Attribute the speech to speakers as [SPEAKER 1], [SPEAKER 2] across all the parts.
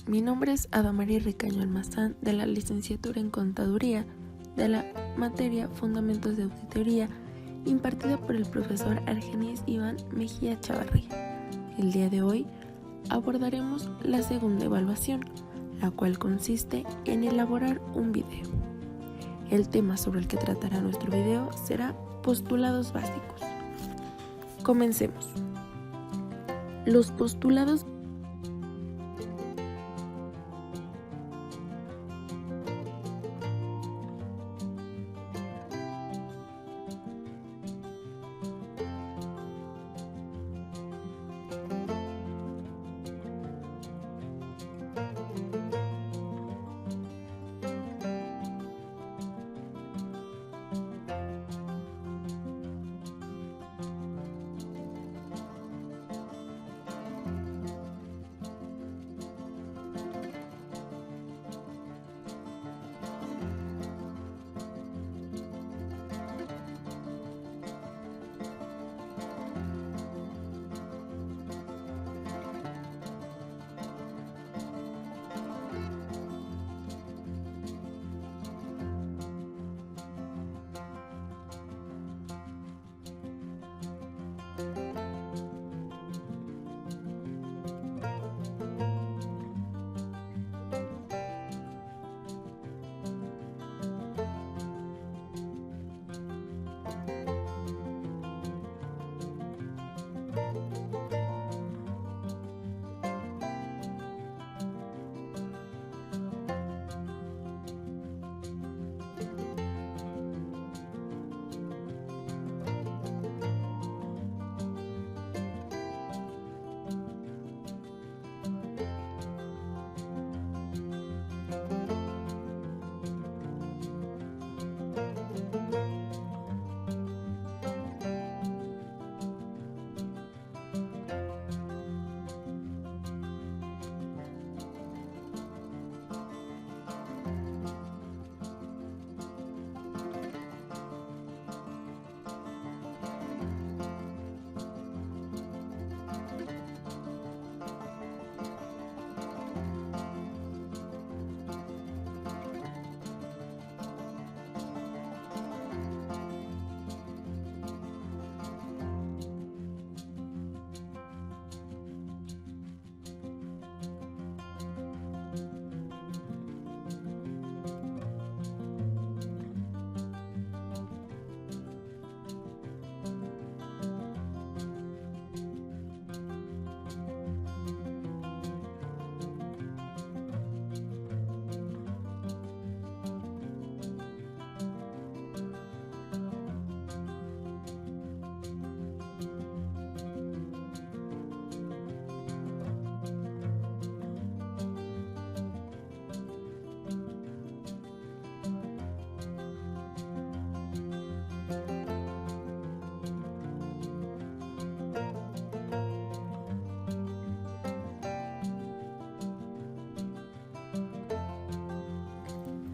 [SPEAKER 1] Mi nombre es Adamaría Ricaño Almazán, de la licenciatura en Contaduría, de la materia Fundamentos de Auditoría, impartida por el profesor Argenis Iván Mejía Chavarría. El día de hoy abordaremos la segunda evaluación, la cual consiste en elaborar un video. El tema sobre el que tratará nuestro video será postulados básicos. Comencemos. Los postulados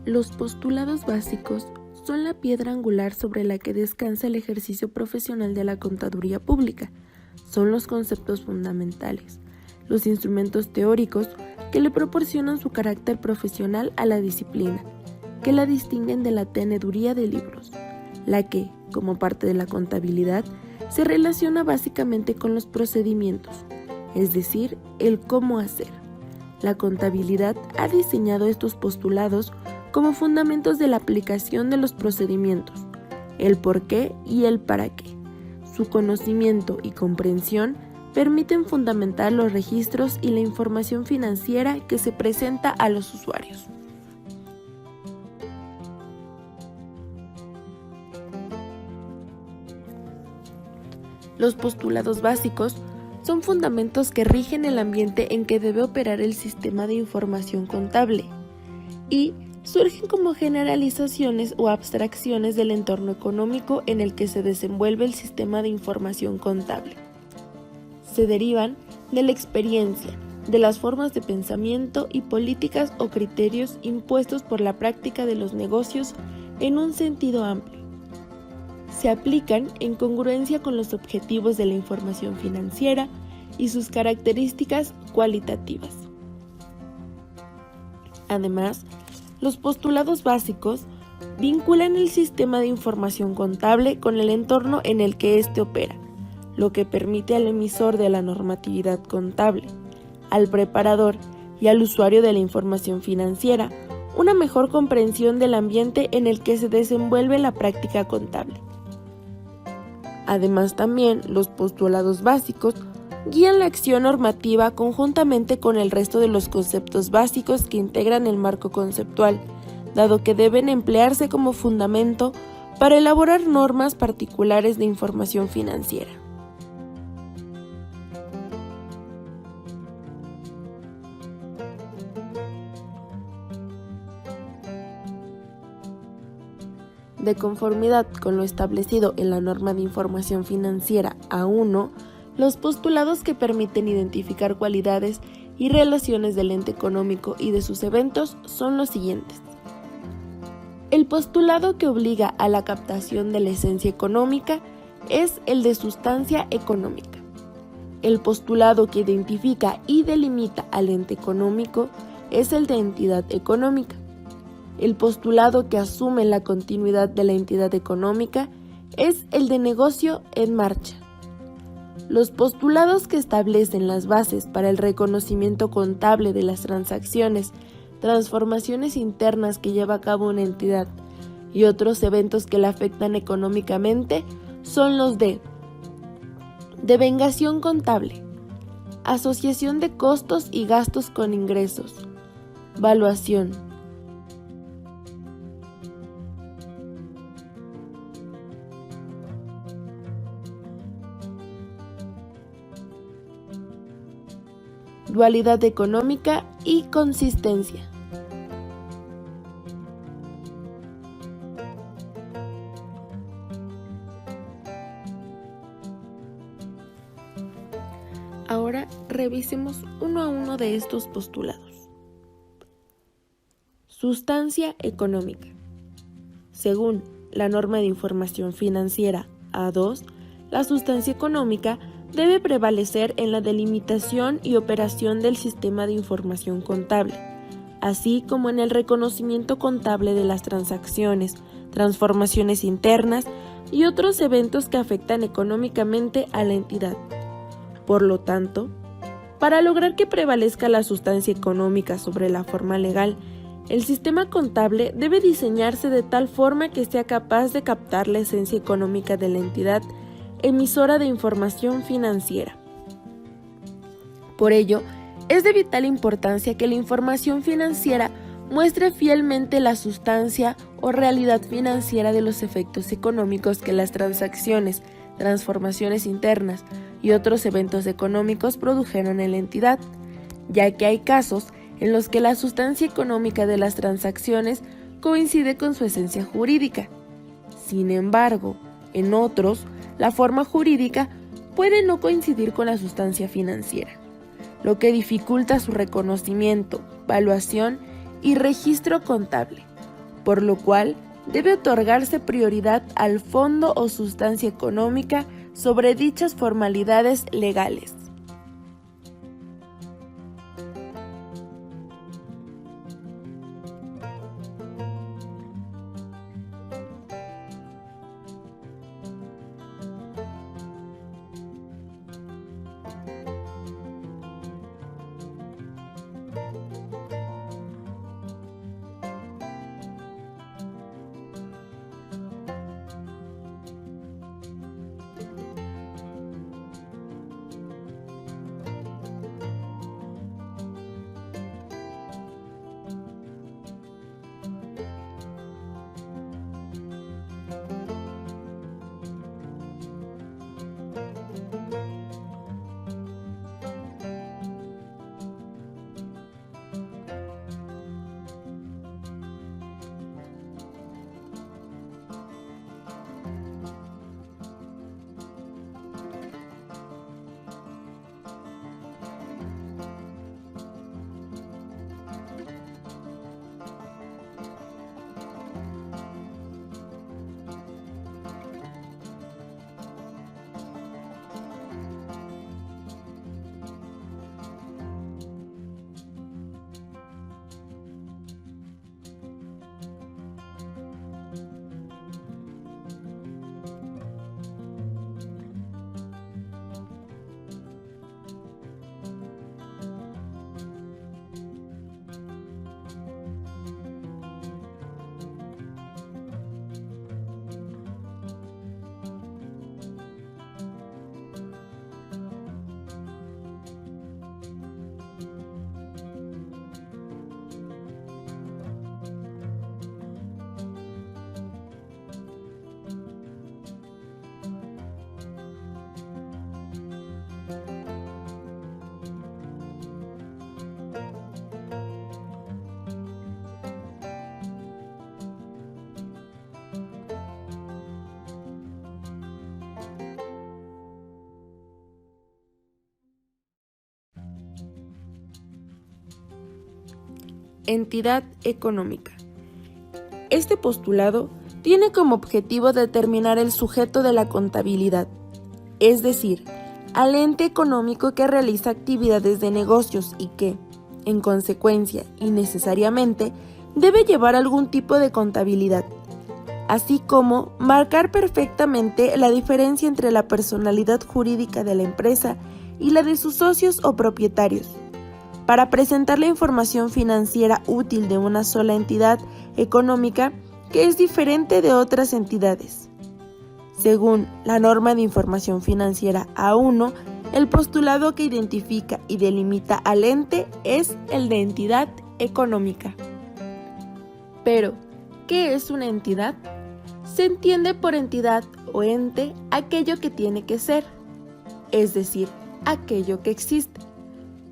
[SPEAKER 1] Los postulados básicos son la piedra angular sobre la que descansa el ejercicio profesional de la contaduría pública. Son los conceptos fundamentales, los instrumentos teóricos que le proporcionan su carácter profesional a la disciplina, que la distinguen de la teneduría de libros, la que, como parte de la contabilidad, se relaciona básicamente con los procedimientos, es decir, el cómo hacer. La contabilidad ha diseñado estos postulados como fundamentos de la aplicación de los procedimientos, el por qué y el para qué. Su conocimiento y comprensión permiten fundamentar los registros y la información financiera que se presenta a los usuarios. Los postulados básicos son fundamentos que rigen el ambiente en que debe operar el sistema de información contable y surgen como generalizaciones o abstracciones del entorno económico en el que se desenvuelve el sistema de información contable. Se derivan de la experiencia, de las formas de pensamiento y políticas o criterios impuestos por la práctica de los negocios en un sentido amplio. Se aplican en congruencia con los objetivos de la información financiera y sus características cualitativas. Además, los postulados básicos vinculan el sistema de información contable con el entorno en el que éste opera, lo que permite al emisor de la normatividad contable, al preparador y al usuario de la información financiera una mejor comprensión del ambiente en el que se desenvuelve la práctica contable. Además, también los postulados básicos guían la acción normativa conjuntamente con el resto de los conceptos básicos que integran el marco conceptual, dado que deben emplearse como fundamento para elaborar normas particulares de información financiera. De conformidad con lo establecido en la norma de información financiera A1, los postulados que permiten identificar cualidades y relaciones del ente económico y de sus eventos son los siguientes. El postulado que obliga a la captación de la esencia económica es el de sustancia económica. El postulado que identifica y delimita al ente económico es el de entidad económica. El postulado que asume la continuidad de la entidad económica es el de negocio en marcha. Los postulados que establecen las bases para el reconocimiento contable de las transacciones, transformaciones internas que lleva a cabo una entidad y otros eventos que la afectan económicamente son los de devengación contable, asociación de costos y gastos con ingresos, valuación, dualidad económica y consistencia. Ahora revisemos uno a uno de estos postulados. Sustancia económica. Según la norma de información financiera A2, la sustancia económica debe prevalecer en la delimitación y operación del sistema de información contable, así como en el reconocimiento contable de las transacciones, transformaciones internas y otros eventos que afectan económicamente a la entidad. Por lo tanto, para lograr que prevalezca la sustancia económica sobre la forma legal, el sistema contable debe diseñarse de tal forma que sea capaz de captar la esencia económica de la entidad emisora de información financiera. Por ello, es de vital importancia que la información financiera muestre fielmente la sustancia o realidad financiera de los efectos económicos que las transacciones, transformaciones internas y otros eventos económicos produjeron en la entidad, ya que hay casos en los que la sustancia económica de las transacciones coincide con su esencia jurídica. Sin embargo, en otros, la forma jurídica puede no coincidir con la sustancia financiera, lo que dificulta su reconocimiento, valuación y registro contable, por lo cual debe otorgarse prioridad al fondo o sustancia económica sobre dichas formalidades legales. Entidad económica. Este postulado tiene como objetivo determinar el sujeto de la contabilidad, es decir, al ente económico que realiza actividades de negocios y que, en consecuencia y necesariamente, debe llevar algún tipo de contabilidad, así como marcar perfectamente la diferencia entre la personalidad jurídica de la empresa y la de sus socios o propietarios, para presentar la información financiera útil de una sola entidad económica que es diferente de otras entidades. Según la norma de información financiera A1, el postulado que identifica y delimita al ente es el de entidad económica. Pero, ¿qué es una entidad? Se entiende por entidad o ente aquello que tiene que ser, es decir, aquello que existe.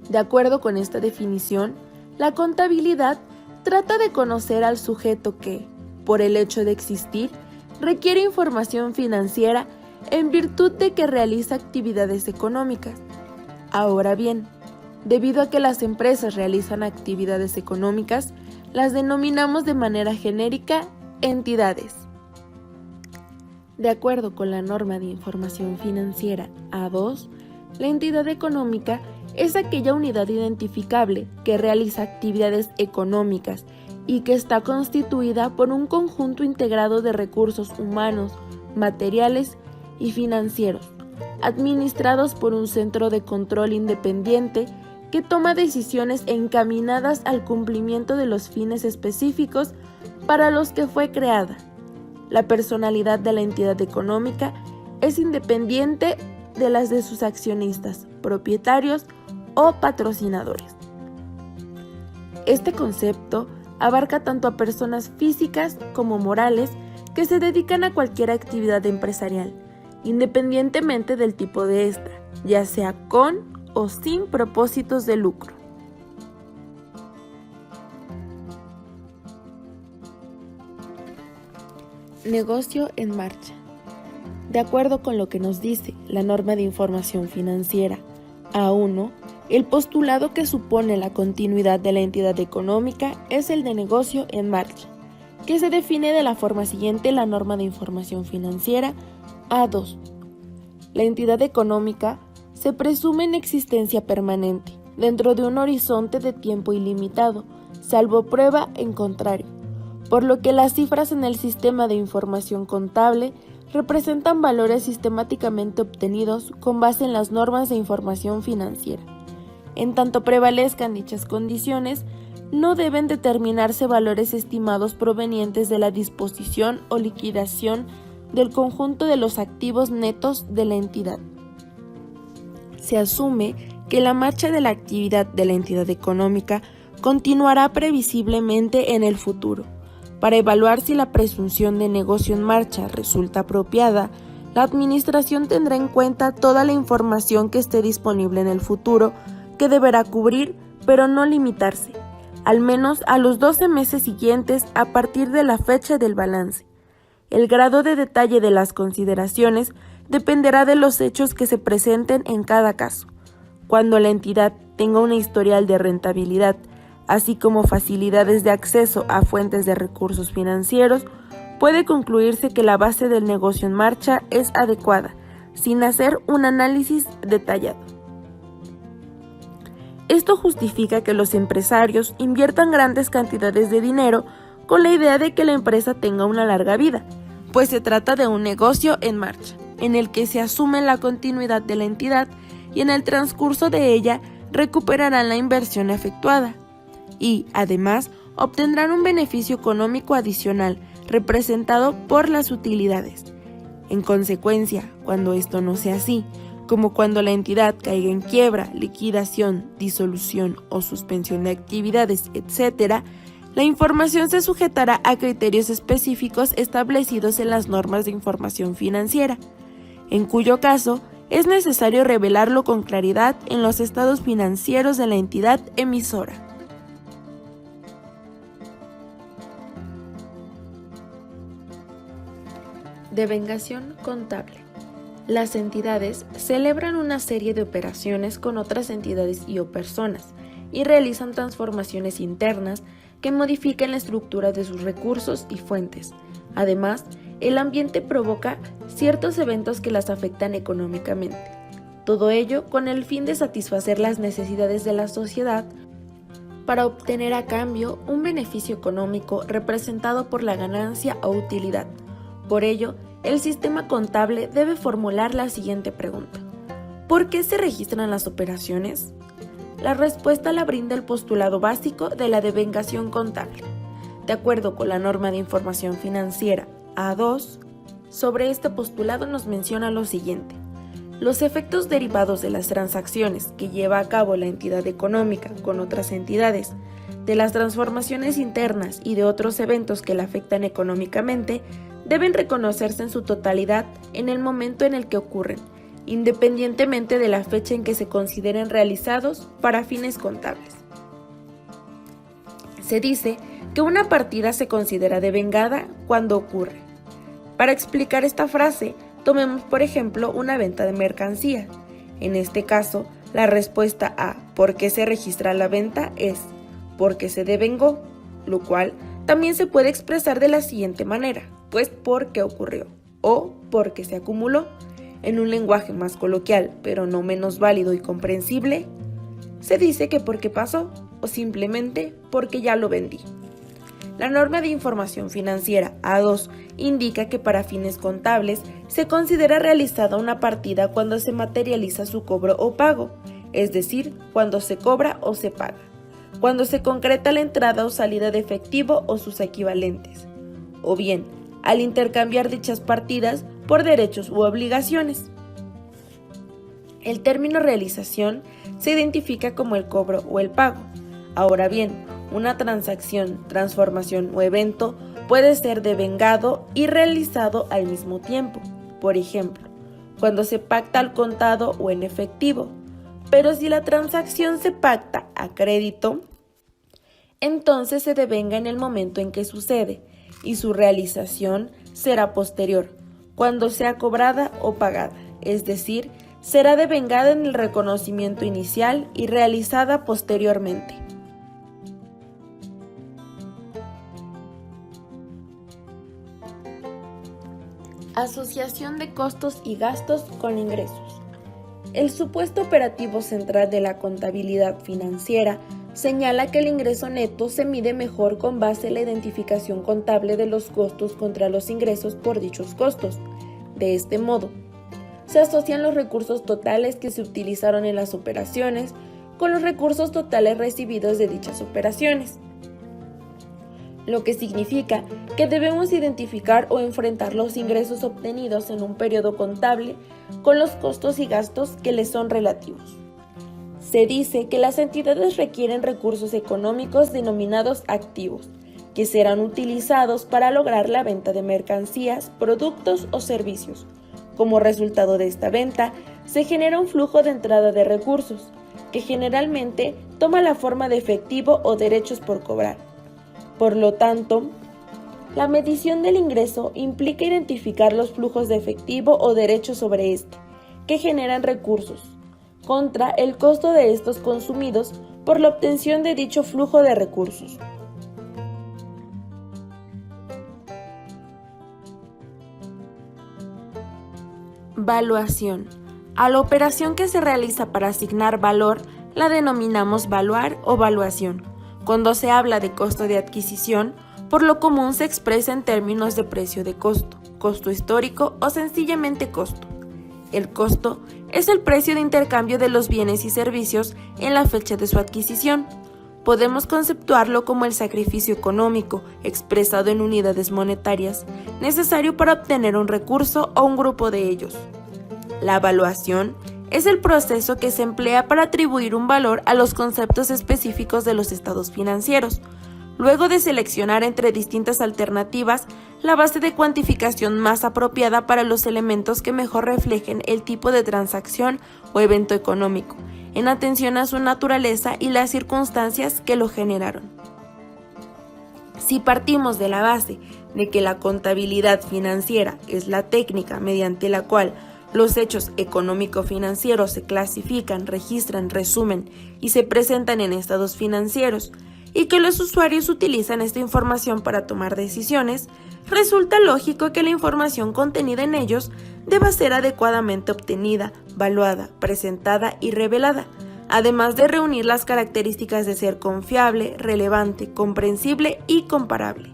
[SPEAKER 1] De acuerdo con esta definición, la contabilidad trata de conocer al sujeto que, por el hecho de existir, requiere información financiera en virtud de que realiza actividades económicas. Ahora bien, debido a que las empresas realizan actividades económicas, las denominamos de manera genérica entidades. De acuerdo con la norma de información financiera A2, la entidad económica es aquella unidad identificable que realiza actividades económicas y que está constituida por un conjunto integrado de recursos humanos, materiales y financieros, administrados por un centro de control independiente que toma decisiones encaminadas al cumplimiento de los fines específicos para los que fue creada. La personalidad de la entidad económica es independiente de las de sus accionistas, propietarios o patrocinadores. Este concepto abarca tanto a personas físicas como morales que se dedican a cualquier actividad empresarial, independientemente del tipo de esta, ya sea con o sin propósitos de lucro. Negocio en marcha. De acuerdo con lo que nos dice la norma de información financiera A1, el postulado que supone la continuidad de la entidad económica es el de negocio en marcha, que se define de la forma siguiente en la norma de información financiera A2. La entidad económica se presume en existencia permanente, dentro de un horizonte de tiempo ilimitado, salvo prueba en contrario, por lo que las cifras en el sistema de información contable representan valores sistemáticamente obtenidos con base en las normas de información financiera. En tanto prevalezcan dichas condiciones, no deben determinarse valores estimados provenientes de la disposición o liquidación del conjunto de los activos netos de la entidad. Se asume que la marcha de la actividad de la entidad económica continuará previsiblemente en el futuro. Para evaluar si la presunción de negocio en marcha resulta apropiada, la Administración tendrá en cuenta toda la información que esté disponible en el futuro, que deberá cubrir, pero no limitarse, al menos a los 12 meses siguientes a partir de la fecha del balance. El grado de detalle de las consideraciones dependerá de los hechos que se presenten en cada caso. Cuando la entidad tenga un historial de rentabilidad, así como facilidades de acceso a fuentes de recursos financieros, puede concluirse que la base del negocio en marcha es adecuada, sin hacer un análisis detallado. Esto justifica que los empresarios inviertan grandes cantidades de dinero con la idea de que la empresa tenga una larga vida, pues se trata de un negocio en marcha, en el que se asume la continuidad de la entidad y en el transcurso de ella recuperarán la inversión efectuada y, además, obtendrán un beneficio económico adicional representado por las utilidades. En consecuencia, cuando esto no sea así, como cuando la entidad caiga en quiebra, liquidación, disolución o suspensión de actividades, etc., la información se sujetará a criterios específicos establecidos en las normas de información financiera, en cuyo caso es necesario revelarlo con claridad en los estados financieros de la entidad emisora. Devengación contable. Las entidades celebran una serie de operaciones con otras entidades y o personas y realizan transformaciones internas que modifiquen la estructura de sus recursos y fuentes. Además, el ambiente provoca ciertos eventos que las afectan económicamente. Todo ello con el fin de satisfacer las necesidades de la sociedad para obtener a cambio un beneficio económico representado por la ganancia o utilidad. Por ello, el sistema contable debe formular la siguiente pregunta: ¿por qué se registran las operaciones? La respuesta la brinda el postulado básico de la devengación contable. De acuerdo con la norma de información financiera A2, sobre este postulado nos menciona lo siguiente: los efectos derivados de las transacciones que lleva a cabo la entidad económica con otras entidades, de las transformaciones internas y de otros eventos que la afectan económicamente, deben reconocerse en su totalidad en el momento en el que ocurren, independientemente de la fecha en que se consideren realizados para fines contables. Se dice que una partida se considera devengada cuando ocurre. Para explicar esta frase, tomemos por ejemplo una venta de mercancía. En este caso, la respuesta a ¿por qué se registra la venta? Es porque se devengó, lo cual también se puede expresar de la siguiente manera: pues porque ocurrió o porque se acumuló. En un lenguaje más coloquial, pero no menos válido y comprensible, se dice que porque pasó o simplemente porque ya lo vendí. La norma de información financiera A2 indica que para fines contables se considera realizada una partida cuando se materializa su cobro o pago, es decir, cuando se cobra o se paga, cuando se concreta la entrada o salida de efectivo o sus equivalentes, o bien al intercambiar dichas partidas por derechos u obligaciones. El término realización se identifica como el cobro o el pago. Ahora bien, una transacción, transformación o evento puede ser devengado y realizado al mismo tiempo. Por ejemplo, cuando se pacta al contado o en efectivo. Pero si la transacción se pacta a crédito, entonces se devenga en el momento en que sucede y su realización será posterior, cuando sea cobrada o pagada, es decir, será devengada en el reconocimiento inicial y realizada posteriormente. Asociación de costos y gastos con ingresos. El supuesto operativo central de la contabilidad financiera señala que el ingreso neto se mide mejor con base en la identificación contable de los costos contra los ingresos por dichos costos. De este modo, se asocian los recursos totales que se utilizaron en las operaciones con los recursos totales recibidos de dichas operaciones, lo que significa que debemos identificar o enfrentar los ingresos obtenidos en un periodo contable con los costos y gastos que les son relativos. Se dice que las entidades requieren recursos económicos denominados activos, que serán utilizados para lograr la venta de mercancías, productos o servicios. Como resultado de esta venta, se genera un flujo de entrada de recursos, que generalmente toma la forma de efectivo o derechos por cobrar. Por lo tanto, la medición del ingreso implica identificar los flujos de efectivo o derechos sobre este, que generan recursos, contra el costo de estos consumidos por la obtención de dicho flujo de recursos. Valuación. A la operación que se realiza para asignar valor la denominamos valuar o valuación. Cuando se habla de costo de adquisición, por lo común se expresa en términos de precio de costo, costo histórico o sencillamente costo. El costo es el precio de intercambio de los bienes y servicios en la fecha de su adquisición. Podemos conceptuarlo como el sacrificio económico, expresado en unidades monetarias, necesario para obtener un recurso o un grupo de ellos. La valuación es el proceso que se emplea para atribuir un valor a los conceptos específicos de los estados financieros, luego de seleccionar entre distintas alternativas la base de cuantificación más apropiada para los elementos que mejor reflejen el tipo de transacción o evento económico, en atención a su naturaleza y las circunstancias que lo generaron. Si partimos de la base de que la contabilidad financiera es la técnica mediante la cual los hechos económico-financieros se clasifican, registran, resumen y se presentan en estados financieros, y que los usuarios utilizan esta información para tomar decisiones, resulta lógico que la información contenida en ellos deba ser adecuadamente obtenida, valuada, presentada y revelada, además de reunir las características de ser confiable, relevante, comprensible y comparable.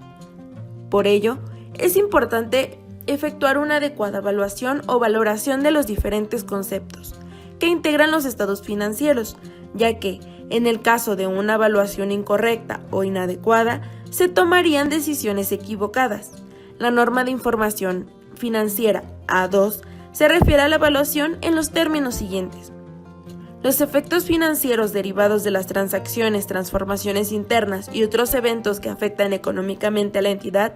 [SPEAKER 1] Por ello, es importante efectuar una adecuada evaluación o valoración de los diferentes conceptos que integran los estados financieros, ya que, en el caso de una evaluación incorrecta o inadecuada, se tomarían decisiones equivocadas. La norma de información financiera A2 se refiere a la evaluación en los términos siguientes. Los efectos financieros derivados de las transacciones, transformaciones internas y otros eventos que afectan económicamente a la entidad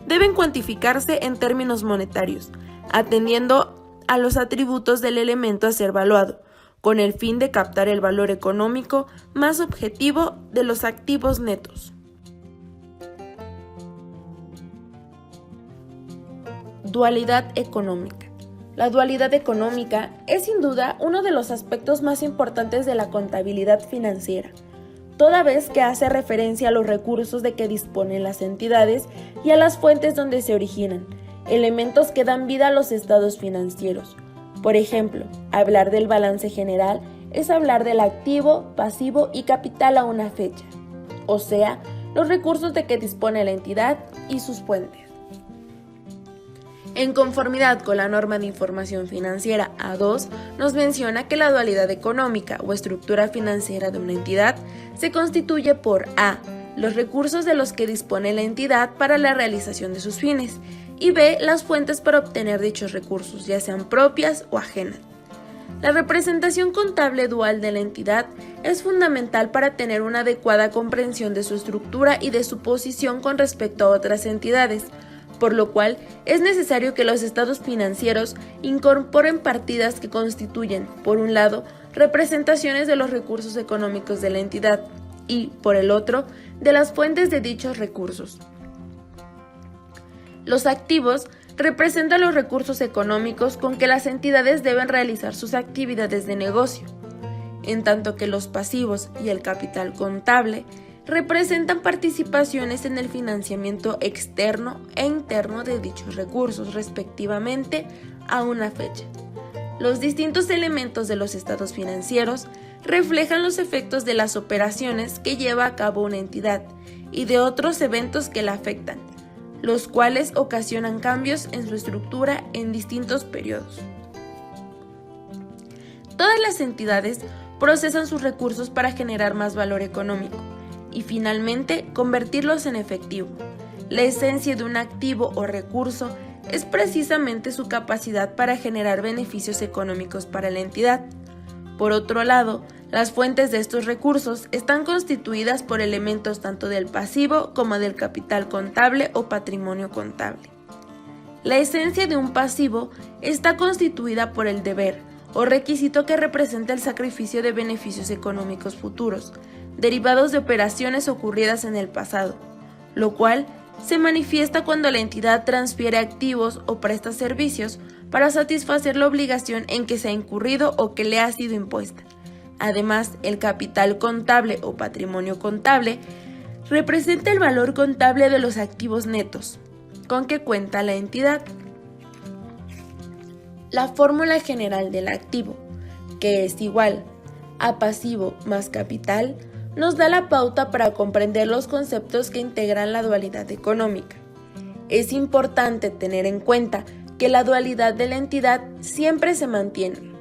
[SPEAKER 1] deben cuantificarse en términos monetarios, atendiendo a los atributos del elemento a ser evaluado, con el fin de captar el valor económico más objetivo de los activos netos. Dualidad económica. La dualidad económica es sin duda uno de los aspectos más importantes de la contabilidad financiera, toda vez que hace referencia a los recursos de que disponen las entidades y a las fuentes donde se originan, elementos que dan vida a los estados financieros. Por ejemplo, hablar del balance general es hablar del activo, pasivo y capital a una fecha, o sea, los recursos de que dispone la entidad y sus fuentes. En conformidad con la norma de información financiera A2, nos menciona que la dualidad económica o estructura financiera de una entidad se constituye por A. Los recursos de los que dispone la entidad para la realización de sus fines, y B. Las fuentes para obtener dichos recursos, ya sean propias o ajenas. La representación contable dual de la entidad es fundamental para tener una adecuada comprensión de su estructura y de su posición con respecto a otras entidades, por lo cual es necesario que los estados financieros incorporen partidas que constituyen, por un lado, representaciones de los recursos económicos de la entidad y, por el otro, de las fuentes de dichos recursos. Los activos representan los recursos económicos con que las entidades deben realizar sus actividades de negocio, en tanto que los pasivos y el capital contable representan participaciones en el financiamiento externo e interno de dichos recursos, respectivamente, a una fecha. Los distintos elementos de los estados financieros reflejan los efectos de las operaciones que lleva a cabo una entidad y de otros eventos que la afectan, los cuales ocasionan cambios en su estructura en distintos periodos. Todas las entidades procesan sus recursos para generar más valor económico y finalmente convertirlos en efectivo. La esencia de un activo o recurso es precisamente su capacidad para generar beneficios económicos para la entidad. Por otro lado, las fuentes de estos recursos están constituidas por elementos tanto del pasivo como del capital contable o patrimonio contable. La esencia de un pasivo está constituida por el deber o requisito que representa el sacrificio de beneficios económicos futuros, derivados de operaciones ocurridas en el pasado, lo cual se manifiesta cuando la entidad transfiere activos o presta servicios para satisfacer la obligación en que se ha incurrido o que le ha sido impuesta. Además, el capital contable o patrimonio contable representa el valor contable de los activos netos con que cuenta la entidad. La fórmula general del activo, que es igual a pasivo más capital, nos da la pauta para comprender los conceptos que integran la dualidad económica. Es importante tener en cuenta que la dualidad de la entidad siempre se mantiene.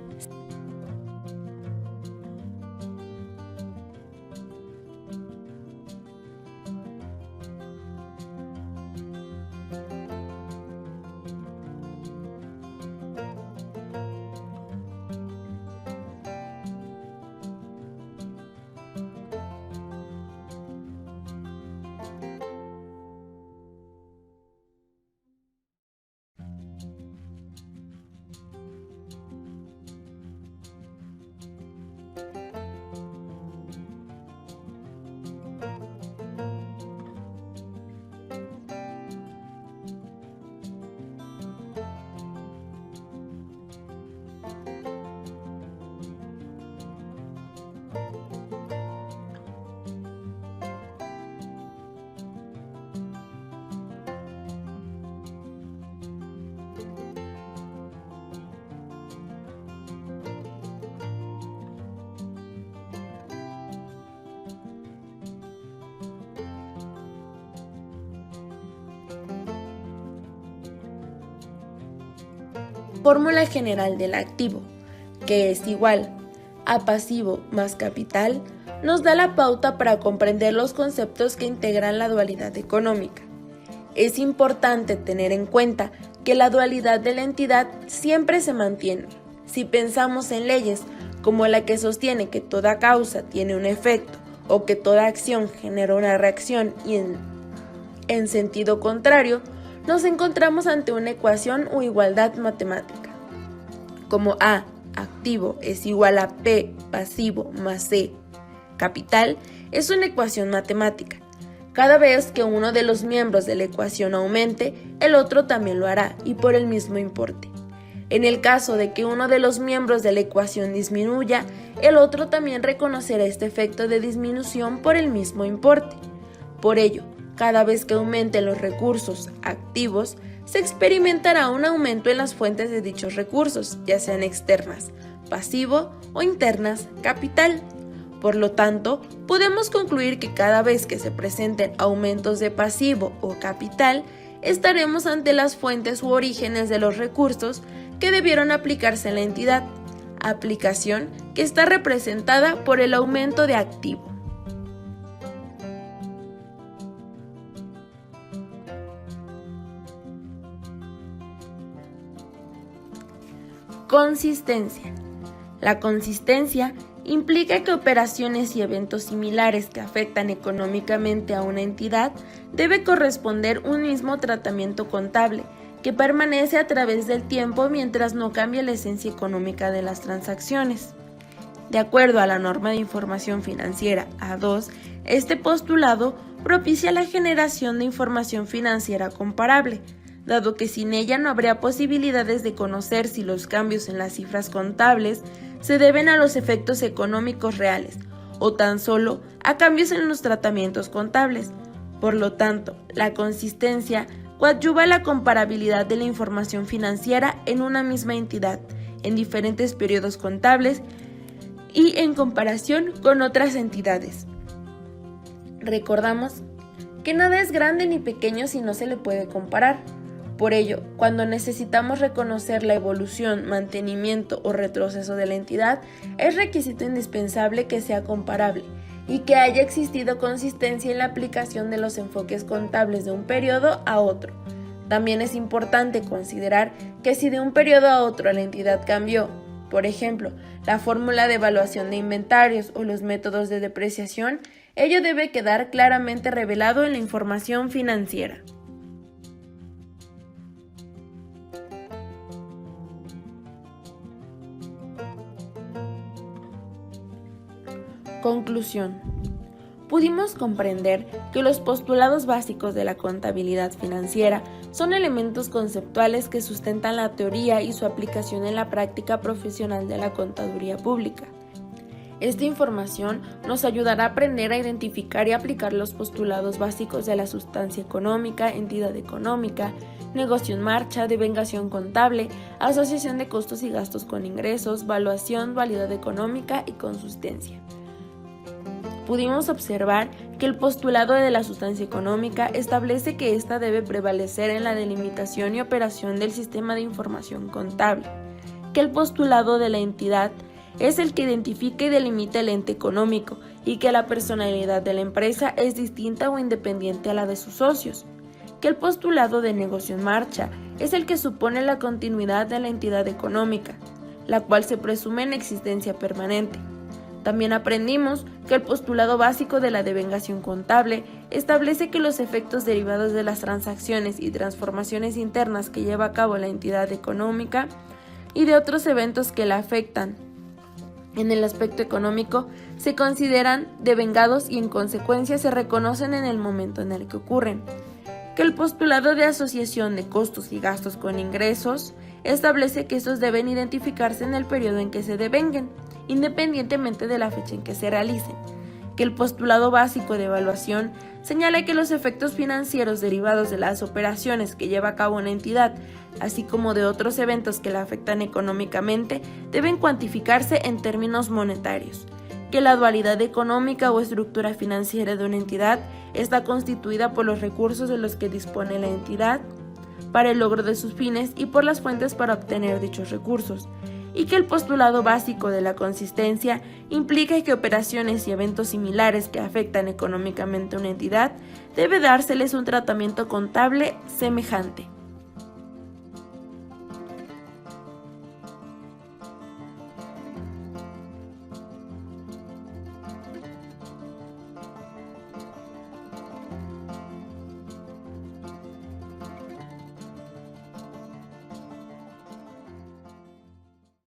[SPEAKER 1] fórmula general del activo, que es igual a pasivo más capital, nos da la pauta para comprender los conceptos que integran la dualidad económica. Es importante tener en cuenta que la dualidad de la entidad siempre se mantiene. Si pensamos en leyes como la que sostiene que toda causa tiene un efecto o que toda acción genera una reacción y en sentido contrario, nos encontramos ante una ecuación o igualdad matemática, como A, activo, es igual a P, pasivo, más C, capital, es una ecuación matemática. Cada vez que uno de los miembros de la ecuación aumente, el otro también lo hará, y por el mismo importe. En el caso de que uno de los miembros de la ecuación disminuya, el otro también reconocerá este efecto de disminución por el mismo importe. Por ello, cada vez que aumenten los recursos activos, se experimentará un aumento en las fuentes de dichos recursos, ya sean externas, pasivo, o internas, capital. Por lo tanto, podemos concluir que cada vez que se presenten aumentos de pasivo o capital, estaremos ante las fuentes u orígenes de los recursos que debieron aplicarse en la entidad, aplicación que está representada por el aumento de activo. Consistencia. La consistencia implica que operaciones y eventos similares que afectan económicamente a una entidad debe corresponder un mismo tratamiento contable que permanece a través del tiempo mientras no cambie la esencia económica de las transacciones. De acuerdo a la norma de información financiera A2, este postulado propicia la generación de información financiera comparable, dado que sin ella no habría posibilidades de conocer si los cambios en las cifras contables se deben a los efectos económicos reales o tan solo a cambios en los tratamientos contables. Por lo tanto, la consistencia coadyuva la comparabilidad de la información financiera en una misma entidad, en diferentes periodos contables y en comparación con otras entidades. Recordamos que nada es grande ni pequeño si no se le puede comparar. Por ello, cuando necesitamos reconocer la evolución, mantenimiento o retroceso de la entidad, es requisito indispensable que sea comparable y que haya existido consistencia en la aplicación de los enfoques contables de un periodo a otro. También es importante considerar que si de un periodo a otro la entidad cambió, por ejemplo, la fórmula de evaluación de inventarios o los métodos de depreciación, ello debe quedar claramente revelado en la información financiera. Conclusión. Pudimos comprender que los postulados básicos de la contabilidad financiera son elementos conceptuales que sustentan la teoría y su aplicación en la práctica profesional de la contaduría pública. Esta información nos ayudará a aprender a identificar y aplicar los postulados básicos de la sustancia económica, entidad económica, negocio en marcha, devengación contable, asociación de costos y gastos con ingresos, valuación, validad económica y consistencia. Pudimos observar que el postulado de la sustancia económica establece que ésta debe prevalecer en la delimitación y operación del sistema de información contable, que el postulado de la entidad es el que identifica y delimita el ente económico y que la personalidad de la empresa es distinta o independiente a la de sus socios, que el postulado de negocio en marcha es el que supone la continuidad de la entidad económica, la cual se presume en existencia permanente. También aprendimos que el postulado básico de la devengación contable establece que los efectos derivados de las transacciones y transformaciones internas que lleva a cabo la entidad económica y de otros eventos que la afectan en el aspecto económico se consideran devengados y en consecuencia se reconocen en el momento en el que ocurren. Que el postulado de asociación de costos y gastos con ingresos establece que estos deben identificarse en el periodo en que se devenguen, independientemente de la fecha en que se realicen. Que el postulado básico de evaluación señala que los efectos financieros derivados de las operaciones que lleva a cabo una entidad, así como de otros eventos que la afectan económicamente, deben cuantificarse en términos monetarios. Que la dualidad económica o estructura financiera de una entidad está constituida por los recursos de los que dispone la entidad, para el logro de sus fines y por las fuentes para obtener dichos recursos, y que el postulado básico de la consistencia implica que operaciones y eventos similares que afectan económicamente a una entidad debe dárseles un tratamiento contable semejante.